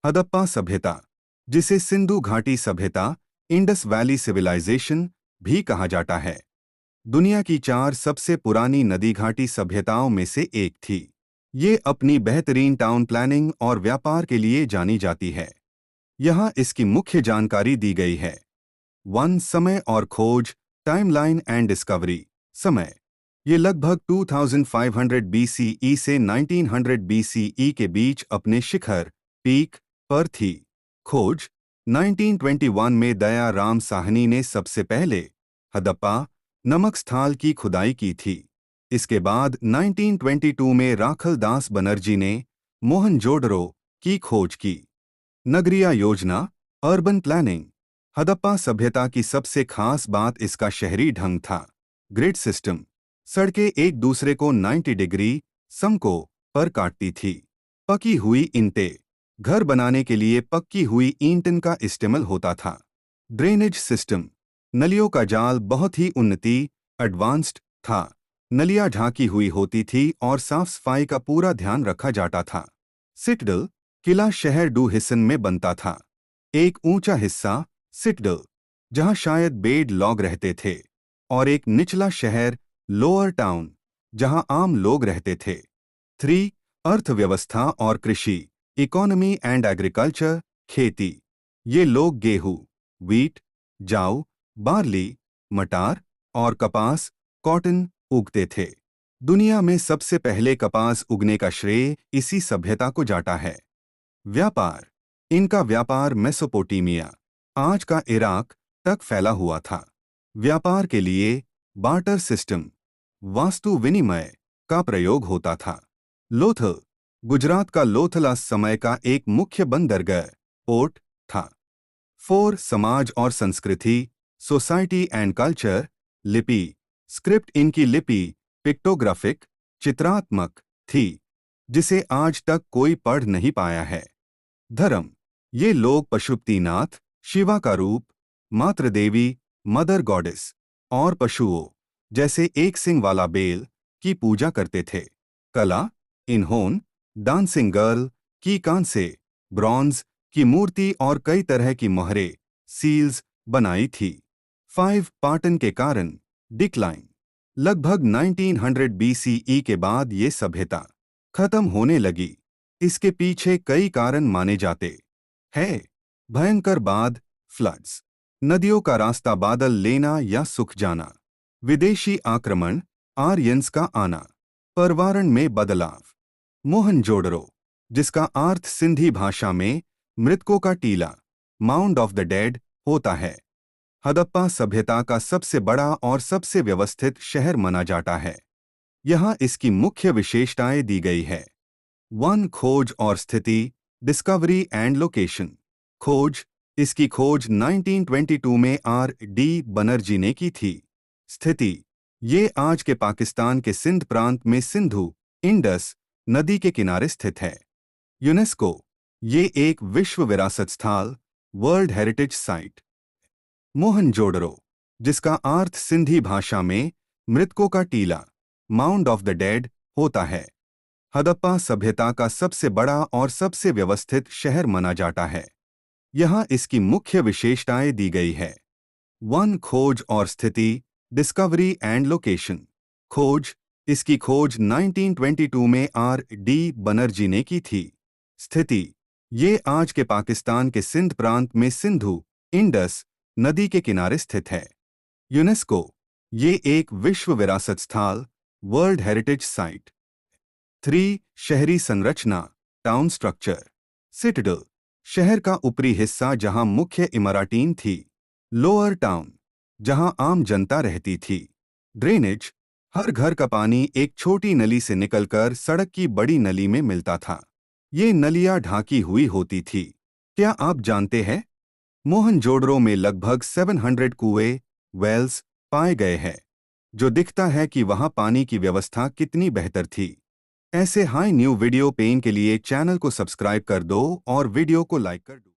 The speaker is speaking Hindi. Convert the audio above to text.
हदप्पा सभ्यता, जिसे सिंधु घाटी सभ्यता, इंडस वैली सिविलाइजेशन भी कहा जाता है, दुनिया की 4 सबसे पुरानी नदी घाटी सभ्यताओं में से एक थी। ये अपनी बेहतरीन टाउन प्लानिंग और व्यापार के लिए जानी जाती है। यहाँ इसकी मुख्य जानकारी दी गई है। 1. समय और खोज, टाइमलाइन एंड डिस्कवरी। समय, ये लगभग 2500 BCE से 1900 BCE के बीच अपने शिखर पीक पर थी। खोज, 1921 में दया राम साहनी ने सबसे पहले हदप्पा नमक स्थल की खुदाई की थी। इसके बाद 1922 में राखल दास बनर्जी ने मोहनजोदड़ो की खोज की। नगरीय योजना, अर्बन प्लानिंग। हदप्पा सभ्यता की सबसे खास बात इसका शहरी ढंग था। ग्रिड सिस्टम, सड़कें एक दूसरे को 90 डिग्री समकोण पर काटती थी। पकी हुई ईंटें, घर बनाने के लिए पक्की हुई ईंटन का इस्तेमाल होता था। ड्रेनेज सिस्टम, नलियों का जाल बहुत ही उन्नति एडवांस्ड था। नलियां ढांकी हुई होती थी और साफ सफाई का पूरा ध्यान रखा जाता था। सिटडल, किला शहर 2 हिस्सों में बनता था। एक ऊंचा हिस्सा सिटडल, जहां शायद बेड लॉग रहते थे, और एक निचला शहर लोअर टाउन, जहां आम लोग रहते थे। 3. अर्थव्यवस्था और कृषि, इकोनॉमी एंड एग्रीकल्चर, खेती। ये लोग गेहूं, व्हीट, जाव, बार्ली, मटार और कपास, कॉटन उगते थे। दुनिया में सबसे पहले कपास उगने का श्रेय इसी सभ्यता को जाता है। व्यापार, इनका व्यापार मेसोपोटामिया, आज का इराक तक फैला हुआ था। व्यापार के लिए बार्टर सिस्टम, वास्तु विनिमय का प्रयोग होता था। लोथल, गुजरात का लोथल समय का एक मुख्य बंदरगाह पोर्ट था। 4. समाज और संस्कृति, सोसाइटी एंड कल्चर। लिपि, स्क्रिप्ट, इनकी लिपि पिक्टोग्राफिक, चित्रात्मक थी, जिसे आज तक कोई पढ़ नहीं पाया है। धर्म, ये लोग पशुपतिनाथ, शिवा का रूप, मातृदेवी, मदर गॉडेस, और पशुओं जैसे एक सिंग वाला बेल की पूजा करते थे। कला, इन्होंने डांसिंग गर्ल की कांसे, ब्रॉन्ज की मूर्ति और कई तरह की मोहरें, सील्स बनाई थी। 5. पाटन के कारण डिक्लाइन, लगभग 1900 BCE के बाद ये सभ्यता खत्म होने लगी। इसके पीछे कई कारण माने जाते हैं। भयंकर बाढ़, फ्लड्स, नदियों का रास्ता बादल लेना या सूख जाना, विदेशी आक्रमण, आर्यंस का आना, पर्यावरण में बदलाव। मोहनजोदड़ो, जिसका अर्थ सिंधी भाषा में मृतकों का टीला, माउंड ऑफ द डेड होता है, हदप्पा सभ्यता का सबसे बड़ा और सबसे व्यवस्थित शहर माना जाता है। यहाँ इसकी मुख्य विशेषताएं दी गई है। 1. खोज और स्थिति, डिस्कवरी एंड लोकेशन। खोज, इसकी खोज 1922 में R.D. बनर्जी ने की थी। स्थिति, ये आज के पाकिस्तान के सिंध प्रांत में सिंधु इंडस नदी के किनारे स्थित है। यूनेस्को, ये एक विश्व विरासत स्थल, वर्ल्ड हेरिटेज साइट। मोहनजोदड़ो, जिसका अर्थ सिंधी भाषा में मृतकों का टीला, माउंड ऑफ द डेड होता है, हदप्पा सभ्यता का सबसे बड़ा और सबसे व्यवस्थित शहर माना जाता है। यहाँ इसकी मुख्य विशेषताएं दी गई है। 1. खोज और स्थिति, डिस्कवरी एंड लोकेशन। खोज, इसकी खोज 1922 में R.D. बनर्जी ने की थी। स्थिति, ये आज के पाकिस्तान के सिंध प्रांत में सिंधु इंडस नदी के किनारे स्थित है। यूनेस्को, ये एक विश्व विरासत स्थल, वर्ल्ड हेरिटेज साइट। 3. शहरी संरचना, टाउन स्ट्रक्चर। सिटडल, शहर का ऊपरी हिस्सा जहां मुख्य इमारतें थी। लोअर टाउन, जहां आम जनता रहती थी। ड्रेनेज, हर घर का पानी एक छोटी नली से निकलकर सड़क की बड़ी नली में मिलता था। ये नलियां ढांकी हुई होती थी। क्या आप जानते हैं, मोहनजोदड़ो में लगभग 700 कुएं, वेल्स पाए गए हैं, जो दिखता है कि वहां पानी की व्यवस्था कितनी बेहतर थी। ऐसे हाई न्यू वीडियो पेन के लिए चैनल को सब्सक्राइब कर दो और वीडियो को लाइक कर दो।